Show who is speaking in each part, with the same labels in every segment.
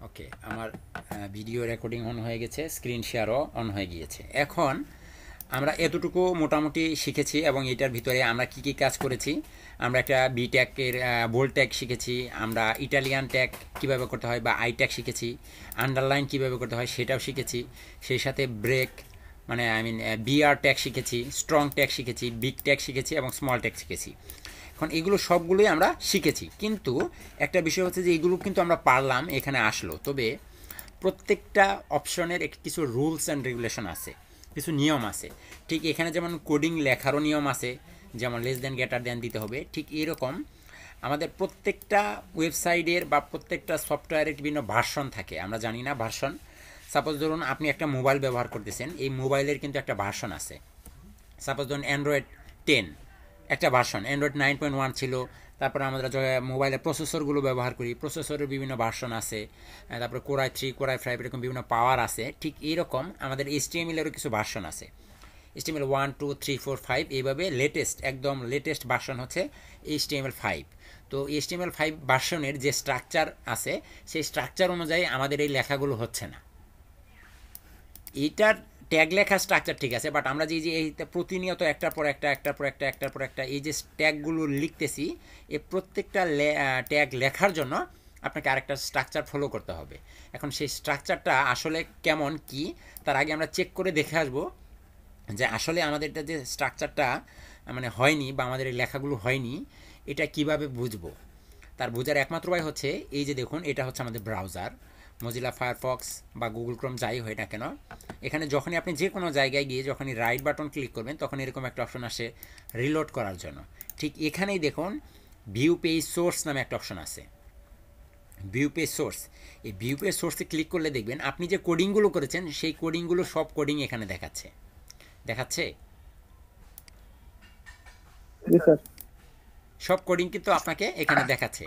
Speaker 1: ওকে, আমার video recording on হয়ে গেছে, স্ক্রিন শেয়ারও অন হয়ে গিয়েছে। এখন আমরা এতটুকু মোটামুটি শিখেছি এবং এটার ভিতরে আমরা কি কি কাজ করেছি। আমরা একটা বি ট্যাগের বোল্ড ট্যাগ শিখেছি, আমরা ইটালিয়ান ট্যাগ কীভাবে করতে হয় বা আই ট্যাগ শিখেছি, আন্ডারলাইন কীভাবে করতে হয় সেটাও শিখেছি। সেই সাথে ব্রেক মানে বিআর ট্যাগ শিখেছি, স্ট্রং ট্যাগ শিখেছি, বিগ ট্যাগ শিখেছি এবং স্মল ট্যাগ শিখেছি। এখন এগুলো সবগুলোই আমরা শিখেছি, কিন্তু একটা বিষয় হচ্ছে যে এগুলো কিন্তু আমরা পারলাম, এখানে আসলো, তবে প্রত্যেকটা অপশনের কিছু রুলস অ্যান্ড রেগুলেশন আছে, কিছু নিয়ম আছে। ঠিক এখানে যেমন কোডিং লেখারও নিয়ম আছে, যেমন লেস দেন গ্রেটার দেন দিতে হবে, ঠিক এরকম আমাদের প্রত্যেকটা ওয়েবসাইটের বা প্রত্যেকটা সফটওয়্যারের বিভিন্ন ভার্সন থাকে। আমরা জানি না ভার্সন, সাপোজ ধরুন আপনি একটা মোবাইল ব্যবহার করতেছেন, এই মোবাইলের কিন্তু একটা ভার্সন আছে। সাপোজ ধরুন অ্যান্ড্রয়েড 10 একটা ভার্সন, অ্যান্ড্রয়েড 9.1 ছিল। তারপরে আমরা মোবাইলের প্রসেসরগুলো ব্যবহার করি, প্রসেসরের বিভিন্ন ভার্সন আছে। তারপরে কোরাই 3, কোরাই 5 এরকম বিভিন্ন পাওয়ার আছে। ঠিক এইরকম আমাদের HTML-এরও কিছু ভার্সন আছে। HTML 1, 2, 3, 4, 5 এইভাবে লেটেস্ট, একদম লেটেস্ট ভার্সন হচ্ছে HTML5। তো HTML5 ভার্সনের যে স্ট্রাকচার আছে, সেই স্ট্রাকচার অনুযায়ী আমাদের এই লেখাগুলো হচ্ছে না। এইটার ট্যাগ লেখা স্ট্রাকচার ঠিক আছে, বাট আমরা যে এই প্রতিনিয়ত একটার পর একটা একটার পর একটা এই যে ট্যাগগুলো লিখতেছি, এই প্রত্যেকটা ট্যাগ লেখার জন্য আপনাকে আরেকটা স্ট্রাকচার ফলো করতে হবে। এখন সেই স্ট্রাকচারটা আসলে কেমন কি, তার আগে আমরা চেক করে দেখে আসবো যে আসলে আমাদের যে স্ট্রাকচারটা মানে হয়নি বা আমাদের এই লেখাগুলো হয়নি, এটা কিভাবে বুঝবো। তার বোঝার একমাত্র উপায় হচ্ছে এই যে দেখুন, এটা হচ্ছে আমাদের ব্রাউজার, মজিলা ফায়ারফক্স বা গুগল ক্রোম যাই হয় না কেন। এখানে যখনই আপনি যে কোনো জায়গায় গিয়ে যখনই রাইট বাটন ক্লিক করবেন, তখন এরকম একটা অপশন আসে রিলোড করার জন্য। ঠিক এখানেই দেখুন ভিউ পেজ সোর্স নামে একটা অপশন আছে, ভিউ পেজ সোর্স। এই ভিউ পেজ সোর্সে ক্লিক করলে দেখবেন আপনি যে কোডিংগুলো করেছেন, সেই কোডিংগুলো সব কোডিং এখানে দেখাচ্ছে। সব কোডিং কিন্তু আপনাকে এখানে দেখাচ্ছে।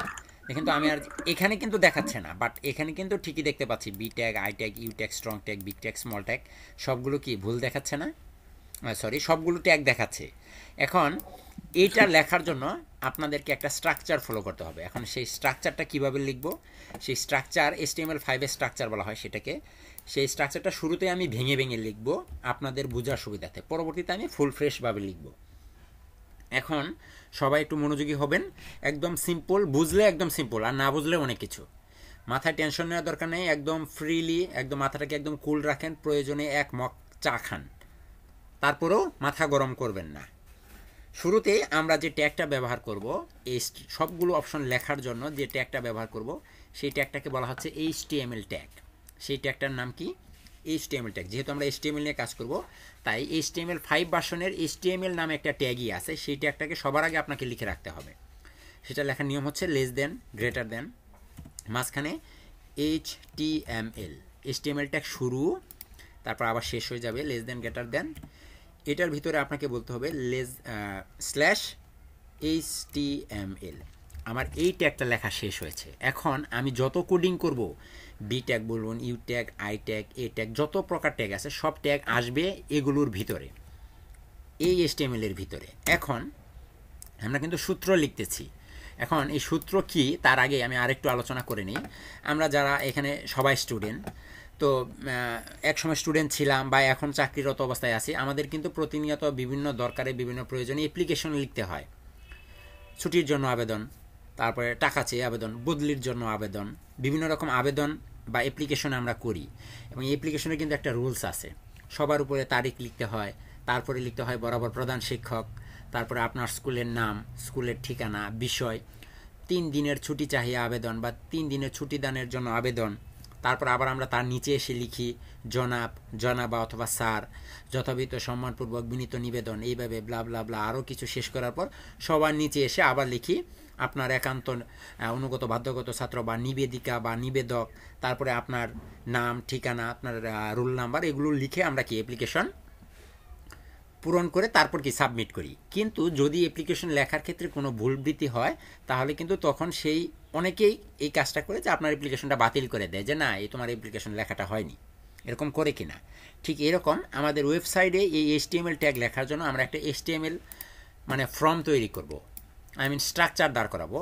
Speaker 1: কিন্তু আমি আর এখানে কিন্তু দেখাচ্ছে না, বাট এখানে কিন্তু ঠিকই দেখতে পাচ্ছি B tag, I tag, U tag, strong tag, big tag, small tag, সবগুলো কি ভুল দেখাচ্ছে না? সরি, সবগুলো ট্যাগ দেখাচ্ছে। এখন এইটা লেখার জন্য আপনাদেরকে একটা স্ট্রাকচার ফলো করতে হবে। এখন সেই স্ট্রাকচারটা কিভাবে লিখব, সেই স্ট্রাকচার HTML5 এর স্ট্রাকচার বলা হয় সেটাকে। সেই স্ট্রাকচারটা শুরুতে আমি ভেঙে ভেঙে লিখব আপনাদের বোঝার সুবিধাতে, পরবর্তীতে আমি ফুল ফ্রেশভাবে লিখব। এখন সবাই একটু মনোযোগী হবেন, একদম সিম্পল, বুঝলে একদম সিম্পল, আর না বুঝলে অনেক কিছু। মাথায় টেনশন নেওয়ার দরকার নেই, একদম ফ্রিলি, একদম মাথাটাকে একদম কুল রাখেন, প্রয়োজনে এক মগ চা খান, তারপরেও মাথা গরম করবেন না। শুরুতে আমরা যে ট্যাগটা ব্যবহার করব, এই সবগুলো অপশন লেখার জন্য যে ট্যাগটা ব্যবহার করব, সেই ট্যাগটাকে বলা হচ্ছে HTML ট্যাগ। সেই ট্যাগটার নাম কি? HTML tag. যেহেতু আমরা HTML নিয়ে কাজ করব, তাই HTML5 ভার্সনের HTML নামে একটা ট্যাগই আছে, সেই ট্যাগটাকে সবার আগে আপনাকে লিখে রাখতে হবে। সেটা লেখার নিয়ম হচ্ছে লেস দেন, গ্রেটার দেন, মাঝখানে HTML ট্যাগ শুরু, তারপর আবার শেষ হয়ে যাবে লেস দেন, গ্রেটার দেন। এটার ভিতরে আপনাকে বলতে হবে স্ল্যাশ HTML। আমার এই ট্যাগটা লেখা শেষ হয়েছে। এখন আমি যত কোডিং করব, বি ট্যাগ বলুন, U tag, I tag, A tag, যত প্রকার ট্যাগ আছে সব ট্যাগ আসবে এগুলোর ভিতরে, এই HTML এর ভিতরে। এখন আমরা কিন্তু সূত্র লিখতেছি। এখন এই সূত্র কি, তার আগে আমি আরেকটু আলোচনা করে নিই। আমরা যারা এখানে সবাই স্টুডেন্ট, তো একসময় স্টুডেন্ট ছিলাম বা এখন চাকরিরত অবস্থায় আছি, আমাদের কিন্তু প্রতিনিয়ত বিভিন্ন দরকারে, বিভিন্ন প্রয়োজনে অ্যাপ্লিকেশন লিখতে হয়। ছুটির জন্য আবেদন, তারপরে টাকা চেয়ে আবেদন, বদলির জন্য আবেদন, বিভিন্ন রকম আবেদন বা অ্যাপ্লিকেশন আমরা করি। এবং এই অ্যাপ্লিকেশনের কিন্তু একটা রুলস আছে, সবার উপরে তারিখ লিখতে হয়, তারপরে লিখতে হয় বরাবর প্রধান শিক্ষক, তারপরে আপনার স্কুলের নাম, স্কুলের ঠিকানা, বিষয়, 3 দিনের ছুটি চাহিয়ে আবেদন বা 3 দিনের ছুটি দানের জন্য আবেদন। তারপর আবার আমরা তার নিচে এসে লিখি জনাব, জনাবা অথবা স্যার, যথাবিহিত সম্মানপূর্বক বিনীত নিবেদন, এইভাবে ব্লা ব্লা ব্লা আরও কিছু শেষ করার পর সবার নিচে এসে আবার লিখি আপনার একান্ত অনুগত বাধ্যগত ছাত্র বা নিবেদিকা বা নিবেদক, তারপরে আপনার নাম, ঠিকানা, আপনার রোল নাম্বার, এগুলো লিখে আমরা কি অ্যাপ্লিকেশন পূরণ করে তারপর কি সাবমিট করি। কিন্তু যদি অ্যাপ্লিকেশন লেখার ক্ষেত্রে কোনো ভুলভ্রান্তি হয়, তাহলে কিন্তু তখন সেই অনেকেই এই কাজটা করে যে আপনার অ্যাপ্লিকেশনটা বাতিল করে দেয়, যে না, এই তোমার অ্যাপ্লিকেশন লেখাটা হয়নি, এরকম করে কিনা। ঠিক এরকম আমাদের ওয়েবসাইটে এই HTML ট্যাগ লেখার জন্য আমরা একটা HTML মানে ফর্ম তৈরি করব, স্ট্রাকচার দাঁড় করাবো,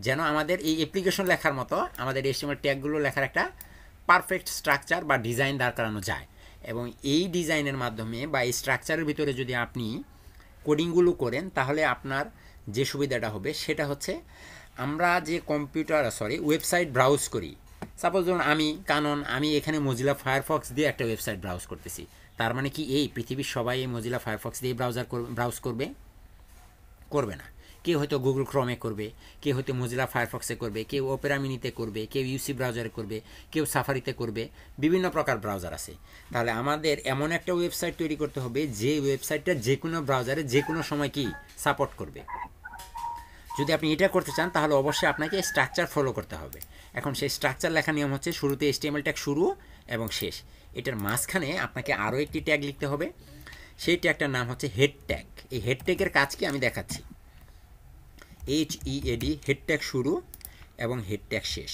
Speaker 1: যেন আমাদের এই অ্যাপ্লিকেশন লেখার মতো আমাদের HTML ট্যাগগুলো লেখার একটা পারফেক্ট স্ট্রাকচার বা ডিজাইন দাঁড় করানো যায়। এবং এই ডিজাইনের মাধ্যমে বা এই স্ট্রাকচারের ভিতরে যদি আপনি কোডিংগুলো করেন তাহলে আপনার যে সুবিধাটা হবে সেটা হচ্ছে আমরা যে ওয়েবসাইট ব্রাউজ করি, সাপোজ ধরুন আমি এখানে মজিলা ফায়ারফক্স দিয়ে একটা ওয়েবসাইট ব্রাউজ করতেছি, তার মানে কি এই পৃথিবীর সবাই এই মজিলা ফায়ারফক্স দিয়ে ব্রাউজ করবে না। কেউ হয়তো গুগল ক্রমে করবে, কেউ হয়তো মজিলা ফায়ারফক্সে করবে, কেউ ওপেরা মিনিতে করবে, কেউ ইউসি ব্রাউজারে করবে, কেউ সাফারিতে করবে, বিভিন্ন প্রকার ব্রাউজার আছে। তাহলে আমাদের এমন একটা ওয়েবসাইট তৈরি করতে হবে যে ওয়েবসাইটটা যে কোনো ব্রাউজারে যে কোনো সময় কি সাপোর্ট করবে। যদি আপনি এটা করতে চান তাহলে অবশ্যই আপনাকে স্ট্রাকচার ফলো করতে হবে। এখন সেই স্ট্রাকচার লেখার নিয়ম হচ্ছে শুরুতে HTML ট্যাগ শুরু এবং শেষ, এটার মাঝখানে আপনাকে আরও একটি ট্যাগ লিখতে হবে। সেই ট্যাগটার নাম হচ্ছে হেড ট্যাগ। এই হেড ট্যাগের কাজ কি আমি দেখাচ্ছি। HEAD হেড ট্যাগ শুরু এবং হেড ট্যাগ শেষ,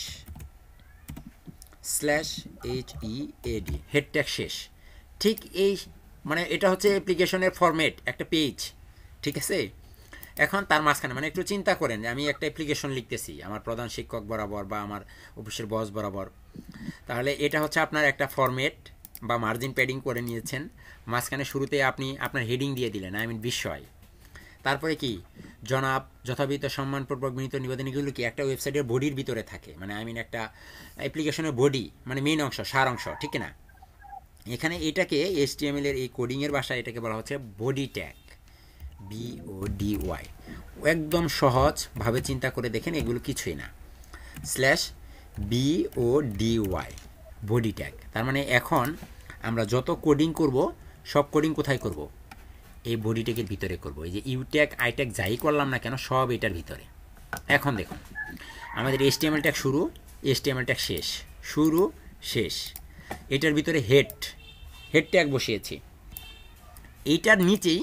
Speaker 1: /HEAD হেড ট্যাগ শেষ। ঠিক এই মানে এটা হচ্ছে অ্যাপ্লিকেশনের ফরম্যাট, একটা পেজ, ঠিক আছে। এখন তার মাঝখানে মানে একটু চিন্তা করেন যে আমি একটা অ্যাপ্লিকেশন লিখতেছি আমার প্রধান শিক্ষক বরাবর বা আমার অফিসের বস বরাবর, তাহলে এটা হচ্ছে আপনার একটা ফরম্যাট বা মার্জিন প্যাডিং করে নিয়েছেন। মাঝখানে শুরুতে আপনি আপনার হেডিং দিয়ে দিলেন, বিস্ময়। তারপরে কি জনাব, যথাবিহিত সম্মানপূর্বক বিনীত নিবেদন, এগুলো কি একটা ওয়েবসাইটের বডির ভিতরে থাকে, মানে একটা অ্যাপ্লিকেশনের বডি মানে মেইন অংশ, সার অংশ, ঠিক না। এখানে এটাকে HTML এর এই কোডিংয়ের ভাষায় এটাকে বলা হচ্ছে বডি ট্যাগ, BODY। একদম সহজভাবে চিন্তা করে দেখেন, এগুলো কিছুই না, /BODY বডি ট্যাগ। তার মানে এখন আমরা যত কোডিং করব সব কোডিং কোথায় করব, এই বডি ট্যাগের ভিতরে করব। এই যে ইউ ট্যাগ আই ট্যাগ যাই করলাম না কেন সব এটার ভিতরে। এখন দেখুন আমাদের HTML ট্যাগ শুরু, HTML ট্যাগ শেষ, শুরু শেষ। এটার ভিতরে হেড ট্যাগ বসিয়েছি। এইটার নিচেই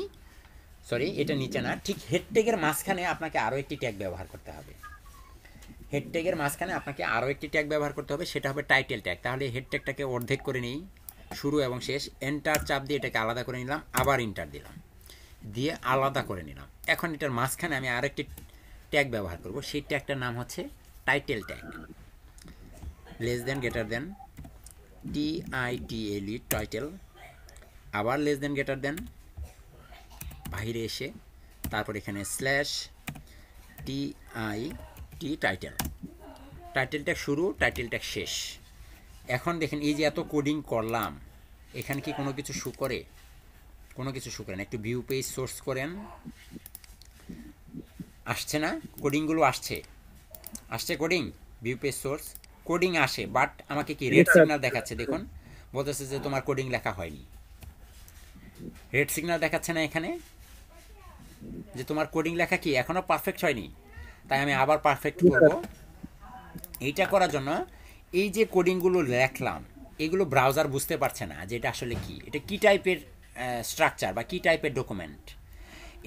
Speaker 1: এটা নিচে না, ঠিক হেড ট্যাগের মাঝখানে আপনাকে আরও একটি ট্যাগ ব্যবহার করতে হবে। হেড ট্যাগের মাঝখানে আপনাকে আরও একটি ট্যাগ ব্যবহার করতে হবে, সেটা হবে টাইটেল ট্যাগ। তাহলে হেড ট্যাগটাকে অর্ধেক করে নিই, শুরু এবং শেষ, এন্টার চাপ দিয়ে এটাকে আলাদা করে নিলাম, আবার এন্টার দিলাম, দিয়ে আলাদা করে নিলাম। এখন এটার মাঝখানে আমি আরেকটি ট্যাগ ব্যবহার করব, সেই ট্যাগটার নাম হচ্ছে টাইটেল ট্যাগ, >, TITLE টাইটেল, আবার >, বাইরে এসে তারপর এখানে /TIT টাইটেল, টাইটেল ট্যাগ শুরু, টাইটেল ট্যাগ শেষ। এখন দেখেন এই যে এত কোডিং করলাম, এখানে কি কোনো কিছু শো করে? কোনো কিছু শো করে না। একটু ভিউ পেজ সোর্স করেন, আসছে না কোডিংগুলো? আসছে coding, view page source coding আসে, বাট আমাকে কি রেড সিগন্যাল দেখাচ্ছে। দেখুন বলতেছে যে তোমার কোডিং লেখা হয়নি, রেড সিগন্যাল দেখাচ্ছে না এখানে যে তোমার কোডিং লেখা কি এখনো পারফেক্ট হয়নি। তাই আমি আবার পারফেক্ট করব। এইটা করার জন্য এই যে কোডিংগুলো লেখলাম এগুলো ব্রাউজার বুঝতে পারছে না যে এটা আসলে কি, এটা কি টাইপের স্ট্রাকচার বা কি টাইপের ডকুমেন্ট,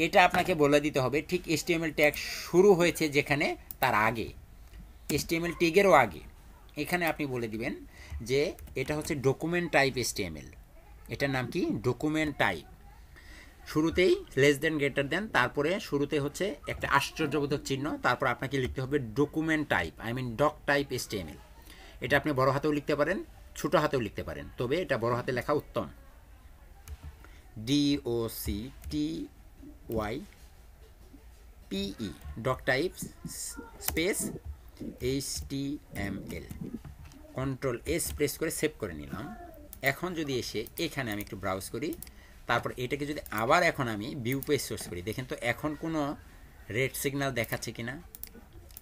Speaker 1: এটা আপনাকে বলে দিতে হবে। ঠিক HTML ট্যাগ শুরু হয়েছে যেখানে, তার আগে HTML ট্যাগেরও আগে এখানে আপনি বলে দিবেন যে এটা হচ্ছে ডকুমেন্ট টাইপ HTML, এটার নাম কি ডকুমেন্ট টাইপ। শুরুতেই >, তারপরে শুরুতে হচ্ছে একটা আশ্চর্যবোধক চিহ্ন, তারপর আপনাকে লিখতে হবে document type, doc type HTML। এটা আপনি বড় হাতেও লিখতে পারেন, ছোট হাতেও লিখতে পারেন, তবে এটা বড় হাতে লেখা উত্তম। DOCTYPE doc type space HTML, Ctrl+S press করে সেভ করে নিলাম। এখন যদি এসে এখানে আমি একটু ব্রাউজ করি, তারপর এটাকে যদি আবার এখন আমি ভিউ পেজ সোর্স করি, দেখেন তো এখন কোনো রেড সিগন্যাল দেখাচ্ছে কিনা?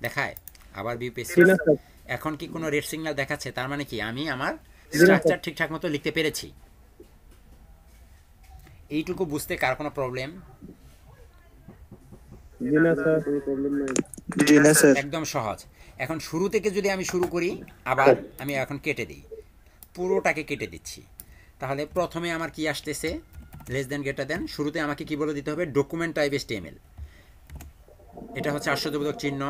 Speaker 1: দেখায়। আবার ভিউ পেজ সোর্স, এখন কি কোনো রেড সিগন্যাল দেখাচ্ছে? তার মানে কি আমি আমার স্ট্রাকচার ঠিকঠাক মতো লিখতে পেরেছি। এইটুকু বুঝতে কার কোনো প্রবলেম? একদম সহজ। এখন শুরু থেকে যদি আমি শুরু করি, আবার আমি এখন কেটে দিই, পুরোটাকে কেটে দিচ্ছি, তাহলে প্রথমে আমার কি আসতেছে >, শুরুতে আমাকে কি বলে দিতে হবে ডকুমেন্ট টাইপ HTML, এটা হচ্ছে আশ্চর্যবোধক চিহ্ন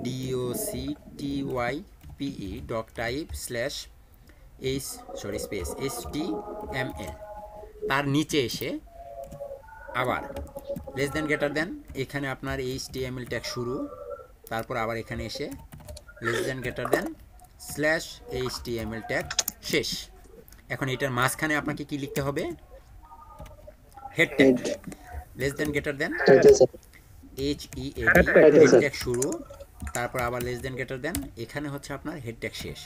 Speaker 1: DOCTYPE doc type space HTML। তার নিচে এসে আবার >, এখানে আপনার HTML ট্যাগ শুরু, তারপর আবার এখানে এসে >, স্ল্যাশ HTML ট্যাগ শেষ। এখন এটার মাঝখানে আপনাকে কি লিখতে হবে? Head tag, less than greater than HEAD, head tag শুরু, তারপর আবার লেস দেন গ্রেটার দেন, এখানে হচ্ছে আপনার হেড ট্যাগ শেষ,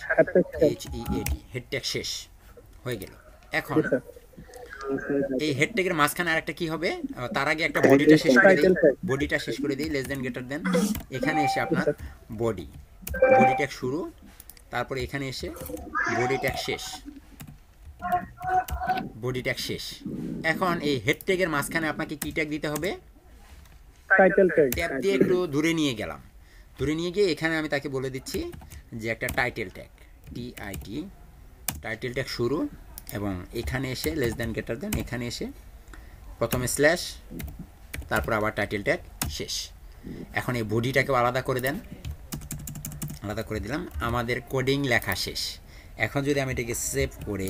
Speaker 1: HEAD, হেড ট্যাগ শেষ হয়ে গেল। এখন এই হেড ট্যাগের মাঝখানে আরেকটা কি হবে? তার আগে একটা বডিটা শেষ করে দিই, বডিটা শেষ করে দিই, লেস দেন গ্রেটার দেন, এখানে এসে আপনার বডি, বডি ট্যাগ শুরু, তারপরে এখানে এসে বডি ট্যাগ শেষ, বডি ট্যাগ শেষ। এখন এই হেড ট্যাগের মাঝখানে আপনাকে কি ট্যাগ দিতে হবে?
Speaker 2: Title tag.
Speaker 1: ট্যাব দিয়ে একটু দূরে নিয়ে গেলাম, দূরে নিয়ে গিয়ে এখানে আমি তাকে বলে দিচ্ছি যে একটা title tag, TIT, title tag শুরু, এবং এখানে এসে লেস দেন গ্রেটার দেন, এখানে এসে প্রথমে স্ল্যাশ, তারপর আবার টাইটেল ট্যাগ শেষ। এখন এই বডিটাকেও আলাদা করে দেন, আলাদা করে দিলাম, আমাদের কোডিং লেখা শেষ। এখন যদি আমি এটাকে সেভ করে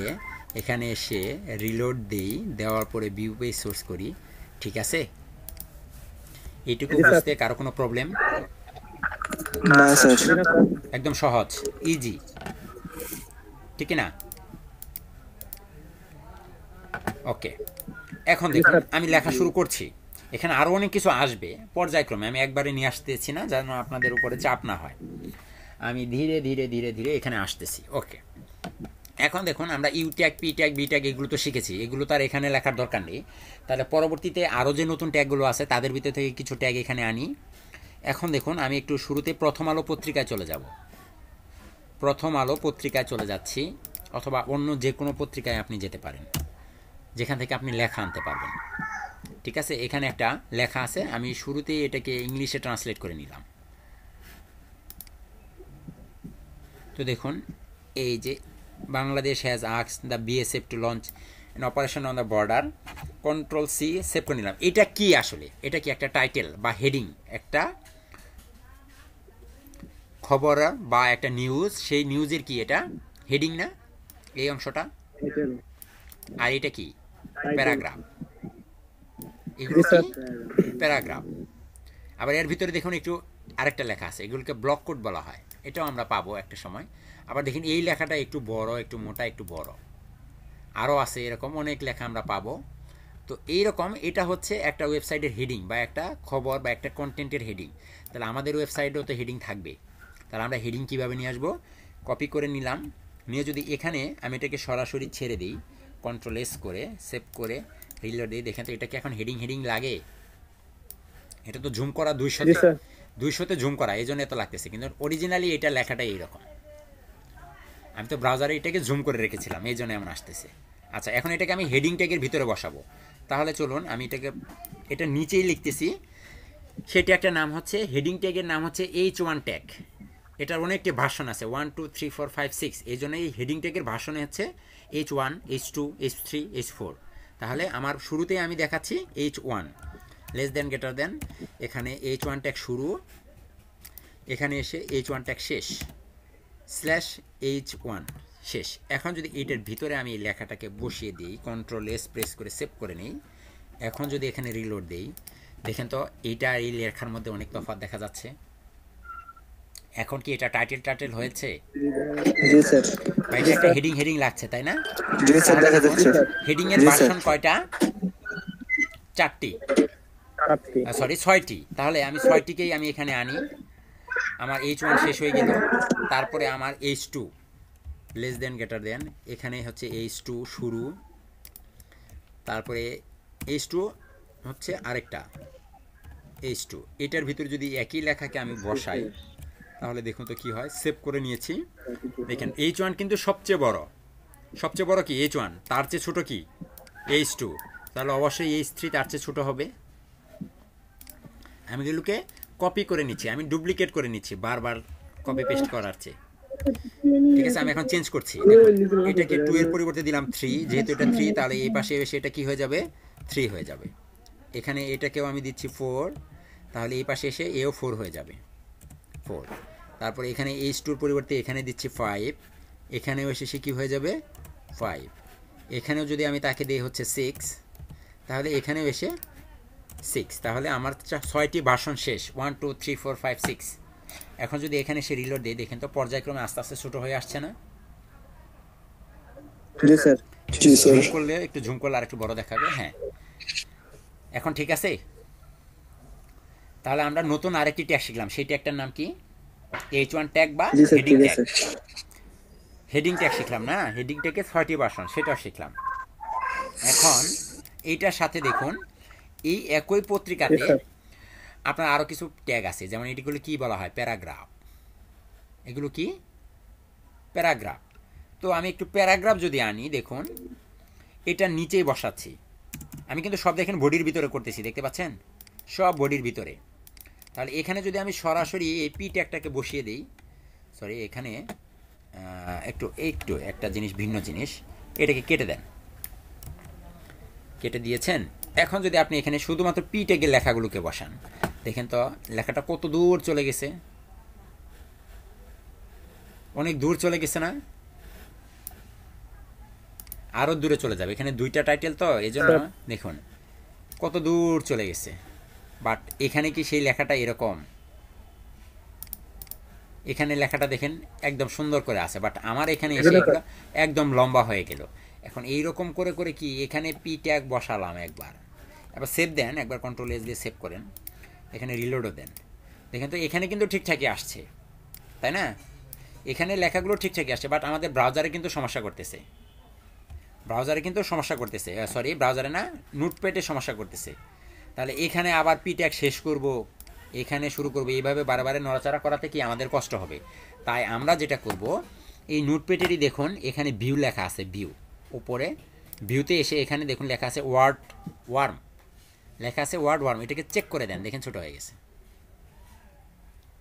Speaker 1: এখানে এসে রিলোড দিই, দেওয়ার পরে ভিউ পেজ সোর্স করি, ঠিক আছে? এইটুকু বুঝতে কারো কোনো প্রবলেম?
Speaker 3: না স্যার।
Speaker 1: একদম সহজ, ইজি, ঠিক না? ওকে, এখন দেখুন আমি লেখা শুরু করছি। এখানে আরও অনেক কিছু আসবে পর্যায়ক্রমে, আমি একবারে নিয়ে আসতেছি না যেন আপনাদের উপরে চাপ না হয়, আমি ধীরে ধীরে ধীরে ধীরে এখানে আসতেছি। ওকে, এখন দেখুন আমরা U tag, P tag, B tag এগুলো তো শিখেছি, এগুলো তো আর এখানে লেখার দরকার নেই। তাহলে পরবর্তীতে আরও যে নতুন ট্যাগগুলো আছে তাদের ভিতর থেকে কিছু ট্যাগ এখানে আনি। এখন দেখুন আমি একটু শুরুতে প্রথম আলো পত্রিকায় চলে যাব, প্রথম আলো পত্রিকায় চলে যাচ্ছি, অথবা অন্য যে কোনো পত্রিকায় আপনি যেতে পারেন যেখান থেকে আপনি লেখা আনতে পারবেন, ঠিক আছে? এখানে একটা লেখা আছে, আমি শুরুতেই এটাকে ইংলিশে ট্রান্সলেট করে নিলাম। তো দেখুন এই যে Bangladesh has asked the BSF to launch an operation on the border, Ctrl+C, save করে নিলাম। এটা কি আসলে? এটা কি একটা টাইটেল বা হেডিং? একটা খবর বা একটা নিউজ, সেই নিউজের কি এটা হেডিং না এই অংশটা? আর এটা কি? প্যারাগ্রাফ। এগুলো কি? প্যারাগ্রাফ। আবার এর ভিতরে দেখুন একটু আরেকটা লেখা আছে, এগুলোকে ব্লক কোড বলা হয়, এটাও আমরা পাবো একটা সময়। আবার দেখুন এই লেখাটা একটু বড়, একটু মোটা, একটু বড়, আরও আছে এরকম অনেক লেখা আমরা পাবো। তো এইরকম এটা হচ্ছে একটা ওয়েবসাইটের হেডিং বা একটা খবর বা একটা কন্টেন্টের হেডিং। তাহলে আমাদের ওয়েবসাইটেও তো হেডিং থাকবে। তাহলে আমরা হেডিং কীভাবে নিয়ে আসবো? কপি করে নিলাম, নিয়ে যদি এখানে আমি এটাকে সরাসরি ছেড়ে দিই, Ctrl+S করে সেভ করে রিলোড দিই, দেখেন তো এটা কি এখন হেডিং লাগে? এটা তো জুম করা 200-তে জুম করা, এই জন্য এত লাগতেছে, কিন্তু অরিজিনালি এটা লেখাটা এইরকম। আমি তো ব্রাউজারে এটাকে জুম করে রেখেছিলাম, এই জন্য এমন আসতেছে। আচ্ছা, এখন এটাকে আমি হেডিং ট্যাগের ভিতরে বসাবো। তাহলে চলুন আমি এটাকে এটা নিচেই লিখতেছি, সেটা একটা নাম হচ্ছে, হেডিং ট্যাগের নাম হচ্ছে H1 ট্যাগ। এটার অনেকটি ভার্সন আছে, 1 2 3 4 5 6, এই জন্য এই হেডিং ট্যাগের ভার্সনে হচ্ছে H1, H2, H3, H4। তাহলে আমার শুরুতেই আমি দেখাচ্ছি H1, less than greater than, এখানে H1 ট্যাগ শুরু, এখানে এসে H1 ট্যাগ শেষ, স্ল্যাশ H1 শেষ। এখন যদি এটার ভিতরে আমি এই লেখাটাকে বসিয়ে দিই, Ctrl+S প্রেস করে সেভ করে নিই, এখন যদি এখানে রিলোড দিই, দেখেন তো এইটা এই লেখার মধ্যে অনেক তফাৎ দেখা যাচ্ছে। এখন কি এটা টাইটেল হয়েছে?
Speaker 3: জি স্যার।
Speaker 1: এটা একটা হেডিং লাগছে, তাই না?
Speaker 3: জি স্যার, দেখা যাচ্ছে।
Speaker 1: হেডিং এর ভার্সন কয়টা? 4টি, সরি 6টি। তাহলে আমি 6টিকেই আমি এখানে আনি, আমার H1 শেষ হয়ে গেল, তারপরে আমার H2, less than greater than, এখানে হচ্ছে H2 শুরু, তারপরে H2 হচ্ছে আরেকটা H2। এটার ভিতরে যদি একই লেখাকে আমি বসাই তাহলে দেখুন তো কি হয়। সেভ করে নিয়েছি, দেখেন H1 কিন্তু সবচেয়ে বড় কি H1, তার চেয়ে ছোট কি H2, তাহলে অবশ্যই H3 তার চেয়ে ছোট হবে। আমি এগুলোকে কপি করে নিচ্ছি, আমি ডুপ্লিকেট করে নিচ্ছি বারবার কপি পেস্ট করার চেয়ে, ঠিক আছে? আমি এখন চেঞ্জ করছি, দেখুন এটাকে 2 এর পরিবর্তে দিলাম 3, যেহেতু এটা 3 তাহলে এই পাশে এসে এটা কি হয়ে যাবে? 3 হয়ে যাবে। এখানে এটাকেও আমি দিচ্ছি 4, তাহলে এই পাশে এসে এও 4 হয়ে যাবে, 4। তারপরে এখানে H2 পরিবর্তে এখানে দিচ্ছি 5, এখানেও এসে সে কী হয়ে যাবে? 5। এখানেও যদি আমি তাকে দিই হচ্ছে 6, তাহলে এখানেও এসে 6। তাহলে আমার 6টি ভার্সন শেষ, 1 2 3 4 5 6। এখন যদি এখানে সে রিলোড দেয়, দেখেন তো পর্যায়ক্রমে আস্তে আস্তে ছোট হয়ে আসছে না?
Speaker 3: জি স্যার জি স্যার
Speaker 1: জুম করলে একটু জুম করলে আর একটু বড় দেখাবে। হ্যাঁ, এখন ঠিক আছে। তাহলে আমরা নতুন আরেকটি ট্যাগ শিখলাম, সেই ট্যাগটার নাম কি? H1 ট্যাগ বা
Speaker 3: জি স্যার
Speaker 1: হেডিং
Speaker 3: ঠিক
Speaker 1: ট্যাগ।
Speaker 3: আছে
Speaker 1: হেডিং ট্যাগ শিখলাম না, হেডিং ট্যাগের 30 ভার্সন সেটাও শিখলাম। এখন এইটার সাথে দেখুন এই একই পত্রিকাতে
Speaker 2: Yes, sir.
Speaker 1: আপনার আরও কিছু ট্যাগ আছে, যেমন এটিগুলো কি বলা হয়? প্যারাগ্রাফ। এগুলো কি? প্যারাগ্রাফ। তো আমি একটু প্যারাগ্রাফ যদি আনি, দেখুন এটা নিচেই বসাচ্ছি আমি, কিন্তু সব দেখেন বডির ভিতরে করতেছি, দেখতে পাচ্ছেন? সব বডির ভিতরে। তাহলে এখানে যদি আমি সরাসরি এই পি ট্যাগটাকে বসিয়ে দিই, সরি এখানে একটু একটু একটা জিনিস, ভিন্ন জিনিস, এটাকে কেটে দেন। কেটে দিয়েছেন। এখন যদি আপনি এখানে শুধুমাত্র পি ট্যাগের লেখাগুলোকে বসান, দেখেন তো লেখাটা কত দূর চলে গেছে, অনেক দূর চলে গেছে না? আরও দূরে চলে যাবে। এখানে দুইটা টাইটেল তো এই জন্য দেখুন কত দূর চলে গেছে। বাট এখানে কি সেই লেখাটা এরকম? এখানে লেখাটা দেখেন একদম সুন্দর করে আছে, বাট আমার এখানে এসে এগুলো একদম লম্বা হয়ে গেল। এখন এইরকম করে করে কি এখানে পি ট্যাগ বসালাম একবার, এবার সেভ দেন, একবার কন্ট্রোল এস দিয়ে সেভ করেন, এখানে রিলোডও দেন। দেখেন তো এখানে কিন্তু ঠিকঠাকই আসছে, তাই না? এখানে লেখাগুলো ঠিকঠাকই আসছে, বাট আমাদের ব্রাউজারে কিন্তু সমস্যা করতেছে। সরি ব্রাউজারে না, নোটপ্যাডে সমস্যা করতেছে। তাহলে এখানে আবার পি ট্যাগ শেষ করব, এখানে শুরু করব, এইভাবে বারে নড়াচড়া করাতে কি আমাদের কষ্ট হবে। তাই আমরা যেটা করব, এই নোটপ্যাডেরই দেখুন এখানে ভিউ লেখা আছে, ভিউ উপরে ভিউতে এসে এখানে দেখুন লেখা আছে ওয়ার্ড ওয়ার্ম, লেখা আছে ওয়ার্ড ওয়ার্ম, এটাকে চেক করে দেন, দেখেন ছোট হয়ে গেছে।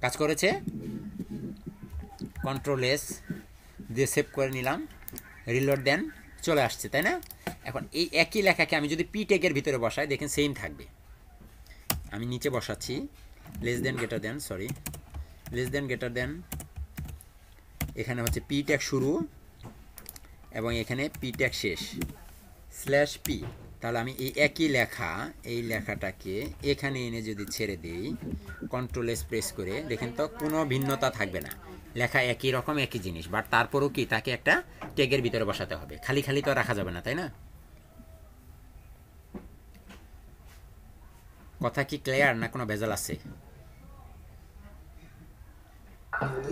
Speaker 1: কাজ করেছে। কন্ট্রোল এস দিয়ে সেভ করে নিলাম, রিলোড দেন, চলে আসছে, তাই না? এখন এই একই লেখাকে আমি যদি পি ট্যাগের ভিতরে বসাই, দেখেন সেম থাকবে। আমি নিচে বসাচ্ছি, less than greater than, sorry less than greater than, এখানে হচ্ছে পি ট্যাগ শুরু এবং এখানে পি ট্যাগ শেষ, স্ল্যাশ পি। তাহলে আমি এই একই লেখা, এই লেখাটাকে এখানে এনে যদি ছেড়ে দিই, কন্ট্রোল এস প্রেস করে, দেখেন তো কোনো ভিন্নতা থাকবে না, লেখা একই রকম একই জিনিস, বাট তারপরেও কি তাকে একটা ট্যাগের ভিতরে বসাতে হবে, খালি খালি তো রাখা যাবে না, তাই না? কথা কি ক্লিয়ার না কোনো ভেজাল আছে?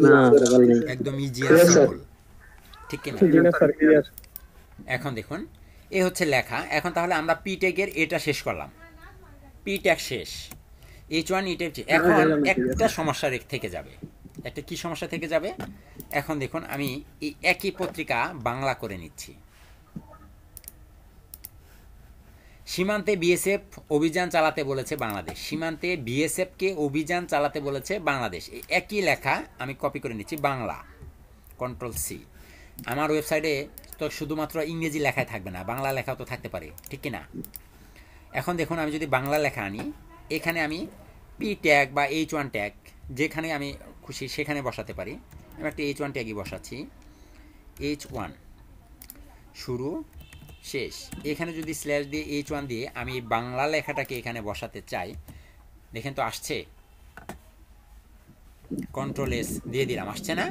Speaker 3: না স্যার নেই
Speaker 1: একদম ইজি আর সিম্পল, ঠিক কিনা?
Speaker 2: জি না স্যার ক্লিয়ার।
Speaker 1: এখন দেখুন এ হচ্ছে লেখা। এখন তাহলে আমরা পি ট্যাগের এটা শেষ করলাম, পি ট্যাগ শেষ, H1 ই ট্যাগ। এখন একটা সমস্যা থেকে যাবে, একটা কি সমস্যা থেকে যাবে? এখন দেখুন আমি এই একই পত্রিকা বাংলা করে নিচ্ছি। সীমান্তে বিএসএফ অভিযান চালাতে বলেছে বাংলাদেশ, সীমান্তে বিএসএফকে অভিযান চালাতে বলেছে বাংলাদেশ, এই একই লেখা আমি কপি করে নিচ্ছি, বাংলা, কন্ট্রোল সি। আমার ওয়েবসাইটে তো শুধুমাত্র ইংরেজি লেখায় থাকবে না, বাংলা লেখাও তো থাকতে পারে, ঠিক কি না? এখন দেখুন আমি যদি বাংলা লেখা আনি, এখানে আমি পি ট্যাগ বা H1 ট্যাগ যেখানে আমি খুশি সেখানে বসাতে পারি। আমি একটা H1 ট্যাগই বসাচ্ছি, H1 শুরু শেষ। এখানে যদি স্ল্যাশ দিয়ে H1 দিয়ে আমি বাংলা লেখাটাকে এখানে বসাতে চাই, দেখেন তো আসছে, কন্ট্রোল এস দিয়ে দিলাম, আসছে না?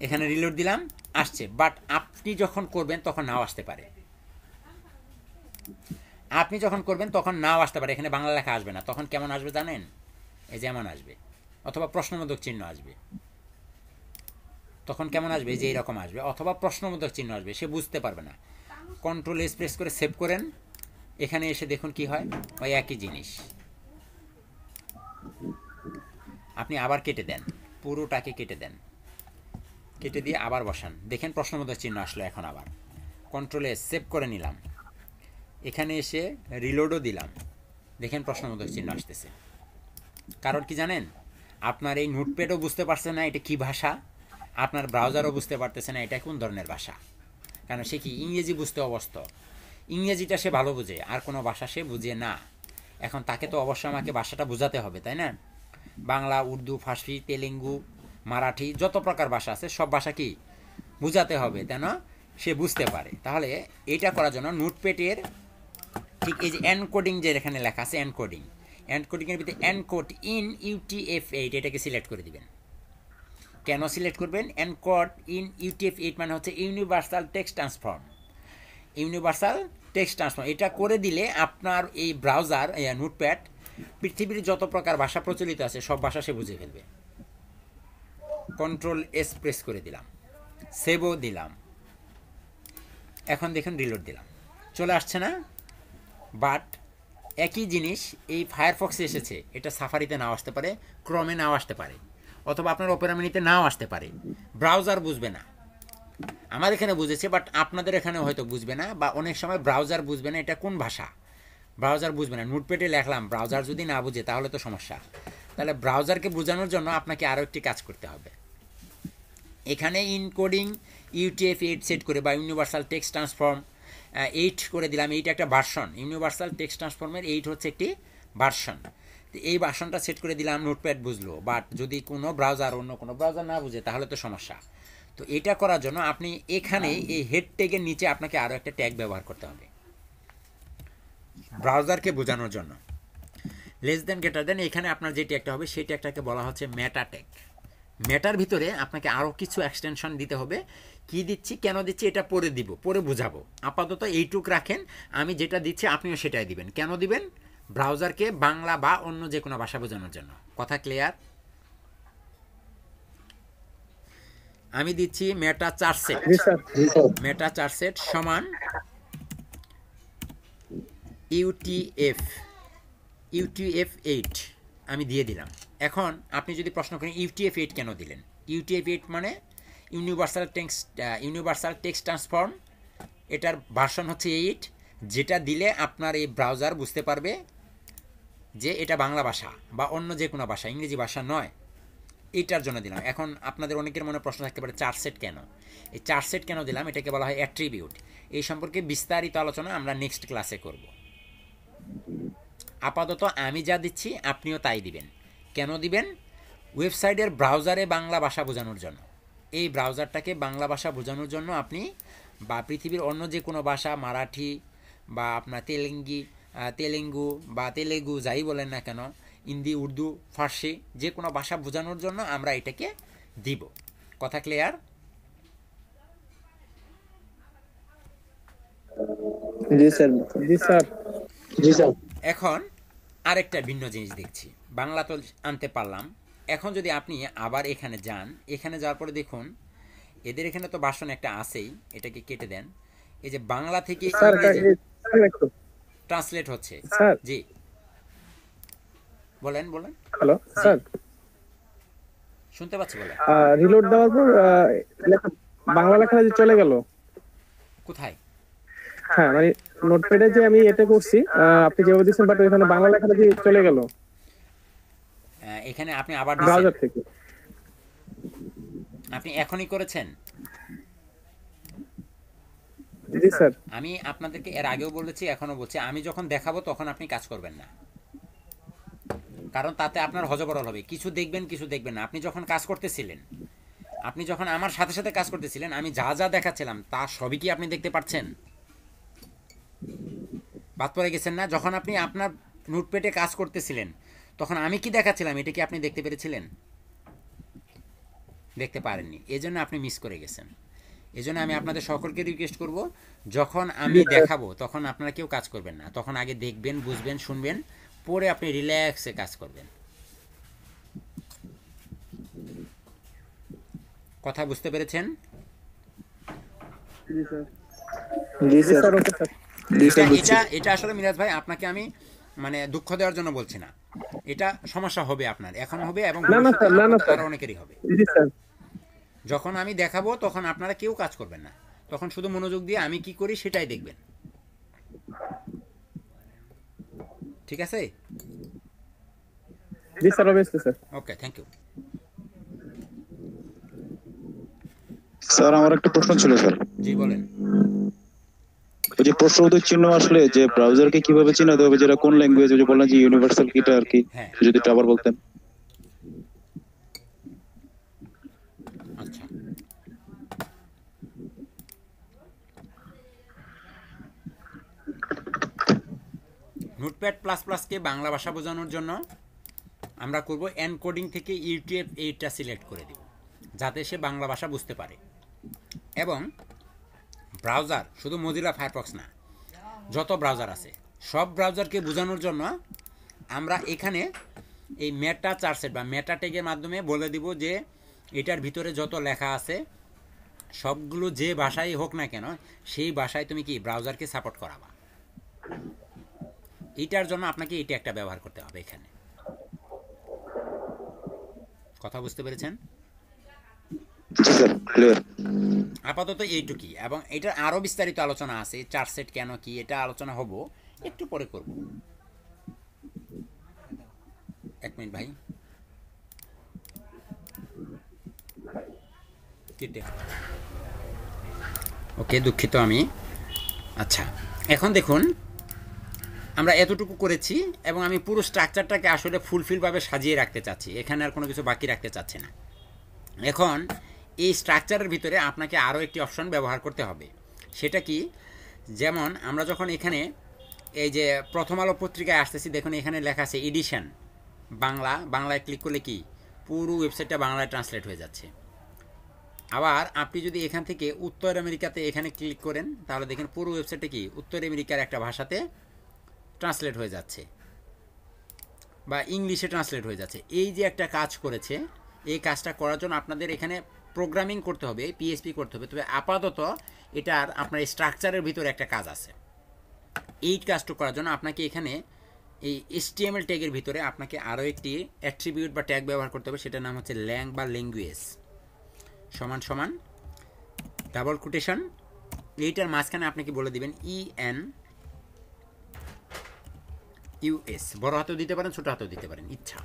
Speaker 1: এখানে রিলোড দিলাম, আসছে। বাট আপনি যখন করবেন তখন নাও আসতে পারে, আপনি যখন করবেন তখন নাও আসতে পারে, এখানে বাংলা লেখা আসবে না। তখন কেমন আসবে জানেন? এই যেমন আসবে, অথবা প্রশ্নবোধক চিহ্ন আসবে। তখন কেমন আসবে? যে এইরকম আসবে, অথবা প্রশ্নবোধক চিহ্ন আসবে, সে বুঝতে পারবে না। কন্ট্রোল এস প্রেস করে সেভ করেন, এখানে এসে দেখুন কি হয়, ওই একই জিনিস। আপনি আবার কেটে দেন, পুরোটাকে কেটে দেন, কেটে দিয়ে আবার বসান, দেখেন প্রশ্নবোধক চিহ্ন আসলো। এখন আবার কন্ট্রোল এস সেভ করে নিলাম, এখানে এসে রিলোডও দিলাম, দেখেন প্রশ্নবোধক চিহ্ন আসতেছে। কারণ কি জানেন? আপনার এই নোটপ্যাডও বুঝতে পারছে না এটা কি ভাষা, আপনার ব্রাউজারও বুঝতে পারতেছে না এটা কোন ধরনের ভাষা। কারণ সে কি ইংরেজি বুঝতে অবস্থ, ইংরেজিটা সে ভালো বুঝে, আর কোনো ভাষা সে বুঝে না। এখন তাকে তো অবশ্যই আমাকে ভাষাটা বোঝাতে হবে, তাই না? বাংলা, উর্দু, ফার্সি, তেলেঙ্গু, মারাঠি, যত প্রকার ভাষা আছে সব ভাষা কি বোঝাতে হবে, তাই না? সে বুঝতে পারে। তাহলে এটা করার জন্য নোটপ্যাডের ঠিক এই যে এনকোডিং, যে এখানে লেখা আছে এনকোডিং, এনকোডিংয়ের ভিতরে এনকোড ইন UTF-8 এটাকে সিলেক্ট করে দিবেন। কেন সিলেক্ট করবেন? এনকোড ইন UTF-8 মানে হচ্ছে universal text transform. Universal text transform এটা করে দিলে আপনার এই ব্রাউজার নোটপ্যাড পৃথিবীর যত প্রকার ভাষা প্রচলিত আছে সব ভাষা সে বুঝে ফেলবে। Ctrl+S প্রেস করে দিলাম, সেভও দিলাম, এখন দেখুন রিলোড দিলাম, চলে আসছে না? বাট একই জিনিস এই ফায়ারফক্সে এসেছে, এটা সাফারিতে নাও আসতে পারে, ক্রমে নাও আসতে পারে, অথবা আপনার অপেরা মিনিতে নাও আসতে পারে। ব্রাউজার বুঝবে না। আমার এখানে বুঝেছে, বাট আপনাদের এখানে হয়তো বুঝবে না, বা অনেক সময় ব্রাউজার বুঝবে না এটা কোন ভাষা, ব্রাউজার বুঝবে না। নোটপ্যাডে লেখলাম, ব্রাউজার যদি না বুঝে তাহলে তো সমস্যা। তাহলে ব্রাউজারকে বোঝানোর জন্য আপনাকে আরও একটি কাজ করতে হবে। এখানে ইনকোডিং UTF-8 সেট করে বা ইউনিভার্সাল টেক্সট ট্রান্সফর্ম 8 করে দিলাম। এইটা একটা ভার্সন, ইউনিভার্সাল টেক্সট ট্রান্সফর্মের 8 হচ্ছে একটি ভার্সন। তো এই ভার্সনটা সেট করে দিলাম, নোটপ্যাড বুঝলো। বাট যদি কোনো ব্রাউজার অন্য কোনো ব্রাউজার না বুঝে তাহলে তো সমস্যা। তো এটা করার জন্য আপনি এখানে এই হেড ট্যাগের নিচে আপনাকে আরও একটা ট্যাগ ব্যবহার করতে হবে ব্রাউজারকে বোঝানোর জন্য। লেস দেন গ্রেটার দেন, এখানে আপনার যে ট্যাগটা হবে সেই ট্যাগটাকে বলা হচ্ছে মেটা ট্যাগ। মেটার ভিতরে আপনাকে আরও কিছু এক্সটেনশন দিতে হবে। কি দিচ্ছি, কেন দিচ্ছি, এটা পরে দিব, পরে বুঝাবো। আপাতত এইটুক রাখেন, আমি যেটা দিচ্ছি আপনিও সেটাই দিবেন। কেন দিবেন? ব্রাউজারকে বাংলা বা অন্য যে কোনো ভাষা বোঝানোর জন্য। কথা ক্লিয়ার? আমি দিচ্ছি মেটা 4 সেট, মেটা 4 সেট সমান UTF-8 আমি দিয়ে দিলাম। এখন আপনি যদি প্রশ্ন করেন UTF-8 কেন দিলেন, UTF-8 মানে ইউনিভার্সাল টেক্সট ট্রান্সফর্ম, এটার ভার্সন হচ্ছে 8, যেটা দিলে আপনার এই ব্রাউজার বুঝতে পারবে যে এটা বাংলা ভাষা বা অন্য যে কোনো ভাষা, ইংরেজি ভাষা নয়। এইটার জন্য দিলাম। এখন আপনাদের অনেকের মনে প্রশ্ন থাকতে পারে 4 সেট কেন? এই 4 সেট কেন দিলাম, এটাকে বলা হয় অ্যাট্রিবিউট। এই সম্পর্কে বিস্তারিত আলোচনা আমরা নেক্সট ক্লাসে করব। আপাতত আমি যা দিচ্ছি আপনিও তাই দিবেন। কেন দিবেন? ওয়েবসাইটের ব্রাউজারে বাংলা ভাষা বোঝানোর জন্য। এই ব্রাউজারটাকে বাংলা ভাষা বোঝানোর জন্য আপনি বা পৃথিবীর অন্য যে কোনো ভাষা, মারাঠি বা আপনার তেলেঙ্গু বা তেলেগু যাই বলেন না কেন, হিন্দি, উর্দু, ফার্সি, যে কোনো ভাষা বোঝানোর জন্য আমরা এটাকে দিব। কথা ক্লিয়ার?
Speaker 3: জি স্যার।
Speaker 2: জি স্যার।
Speaker 3: জি স্যার।
Speaker 1: এখন আরেকটা ভিন্ন জিনিস দেখছি, বাংলা তো আনতে পারলাম। এখন যদি আপনি আবার এখানে যান, এখানে যাওয়ার পরে দেখুন এদের এখানে তো ভাষণ একটা আছেই, এটাকে কেটে দেন। এই যে বাংলা থেকে
Speaker 2: স্যার
Speaker 1: ট্রান্সলেট হচ্ছে।
Speaker 2: স্যার।
Speaker 1: জি বলেন বলেন।
Speaker 2: হ্যালো স্যার,
Speaker 1: শুনতে পাচ্ছি, বলেন।
Speaker 2: রিলোড দেওয়ার পর বাংলা লেখা যে চলে গেল।
Speaker 1: কোথায়?
Speaker 2: হ্যাঁ, মানে নোটপ্যাডে যে আমি এটা করছি, আপনি যেভাবে দিচ্ছেন, বাট ওইখানে বাংলা লেখাটা যে চলে গেল
Speaker 1: এখানে আপনি আবার
Speaker 2: ব্রাউজার থেকে।
Speaker 1: আপনি এখনই করেছেন?
Speaker 2: জি স্যার।
Speaker 1: আমি আপনাদেরকে এর আগেও বলেছি, এখনো বলছি, আমি যখন দেখাবো তখন আপনি কাজ করবেন না, কারণ তাতে আপনার হজবরল হবে। কিছু দেখবেন, কিছু দেখবেন না। আপনি যখন কাজ করতেছিলেন, আপনি যখন আমার সাথে সাথে কাজ করতেছিলেন, আমি যা যা দেখাচ্ছিলাম তা সবই কি আপনি দেখতে পাচ্ছেন? বাদ পড়ে গেছেন না? যখন আপনি আপনার নোটপ্যাডে কাজ করতেছিলেন তখন আমি কি দেখাচ্ছিলাম এটা কি আপনি দেখতে পেরেছিলেন? দেখতে পারেননি, এজন্য আপনি মিস করে গেছেন। এজন্য আমি আপনাদের সকলকে রিকোয়েস্ট করব, যখন আমি দেখাবো তখন আপনারা কেউ কাজ করবেন না, তখন আগে দেখবেন, বুঝবেন, শুনবেন, পরে আপনি রিল্যাক্সে কাজ করবেন। কথা বুঝতে পেরেছেন?
Speaker 3: জি স্যার।
Speaker 1: এটা আসলে মিরাজ ভাই আপনাকে আমি মানে দুঃখ দেওয়ার জন্য বলছি না, এটা সমস্যা হবে আপনার, এখন হবে এবং আরো অনেকেরই হবে। যখন আমি দেখাবো তখন আপনারা কেউ কাজ করবেন না, তখন শুধু মনোযোগ দিয়ে আমি কি করি সেটাই দেখবেন। ঠিক আছে?
Speaker 2: জি স্যার, অবশ্যই sir.
Speaker 1: Okay, thank you.
Speaker 3: Sir আমার একটা প্রশ্ন ছিল স্যার।
Speaker 1: জি বলেন।
Speaker 3: ওই যে প্রশ্ন উত্তর চিহ্ন আসলে যে ব্রাউজারকে কিভাবে চিনাতে হবে, যেটা কোন ল্যাঙ্গুয়েজ, যে বললেন যে ইউনিভার্সাল কিটা আর কি,
Speaker 1: হ্যাঁ,
Speaker 3: যদি একটু আবার বলতেন।
Speaker 1: আচ্ছা, নোটপ্যাড প্লাস প্লাসকে বাংলা ভাষা বোঝানোর জন্য আমরা করব এনকোডিং থেকে UTF-8টা সিলেক্ট করে দেব, যাতে সে বাংলা ভাষা বুঝতে পারে। এবং ব্রাউজার, শুধু মজিলা ফায়ারফক্স না, যত ব্রাউজার আছে সব ব্রাউজারকে বোঝানোর জন্য আমরা এখানে এই মেটা চার্টসেট বা মেটা ট্যাগের মাধ্যমে বলে দিব যে এটার ভিতরে যত লেখা আছে সবগুলো যে ভাষায় হোক না কেন সেই ভাষায় তুমি কি ব্রাউজারকে সাপোর্ট করাবা। এটার জন্য আপনাকে এটা একটা ব্যবহার করতে হবে। এখানে কথা বুঝতে পেরেছেন?
Speaker 3: জি স্যার, ক্লিয়ার।
Speaker 1: আপাতত এইটুকুই, এবং এটার আরও বিস্তারিত আলোচনা আছে, চার্টসেট কেন কি এটা আলোচনা হব একটু পরে করব। এক মিনিট ভাই, কেটে ওকে, দুঃখিত আমি। আচ্ছা, এখন দেখুন আমরা এতটুকু করেছি এবং আমি পুরো স্ট্রাকচারটাকে আসলে ফুলফিলভাবে সাজিয়ে রাখতে চাচ্ছি, এখানে আর কোনো কিছু বাকি রাখতে চাচ্ছি না। এখন এই স্ট্রাকচারের ভিতরে আপনাকে আরও একটি অপশন ব্যবহার করতে হবে। সেটা কি? যেমন আমরা যখন এখানে এই যে প্রথম আলো পত্রিকায় আসতেছি, দেখুন এখানে লেখা আছে এডিশন বাংলা, বাংলায় ক্লিক করলে কি পুরো ওয়েবসাইটটা বাংলায় ট্রান্সলেট হয়ে যাচ্ছে। আবার আপনি যদি এখান থেকে উত্তর আমেরিকাতে এখানে ক্লিক করেন তাহলে দেখেন পুরো ওয়েবসাইটটা কি উত্তর আমেরিকার একটা ভাষাতে ট্রান্সলেট হয়ে যাচ্ছে বা ইংলিশে ট্রান্সলেট হয়ে যাচ্ছে। এই যে একটা কাজ করেছে, এই কাজটা করার জন্য আপনাদের এখানে প্রোগ্রামিং করতে হবে, PHP করতে হবে। তবে আপাতত এটার আপনার স্ট্রাকচারের ভিতরে একটা কাজ আছে। এই কাজটা করার জন্য আপনাকে এখানে এই HTML ট্যাগের ভিতরে আপনাকে আরও একটি অ্যাট্রিবিউট বা ট্যাগ ব্যবহার করতে হবে। সেটার নাম হচ্ছে ল্যাং বা ল্যাঙ্গুয়েজ সমান সমান ডাবল কোটেশন, এইটার মাঝখানে আপনাকে বলে দিবেন ENUS, বড় হাতেও দিতে পারেন ছোট হাতেও দিতে পারেন, ইচ্ছা।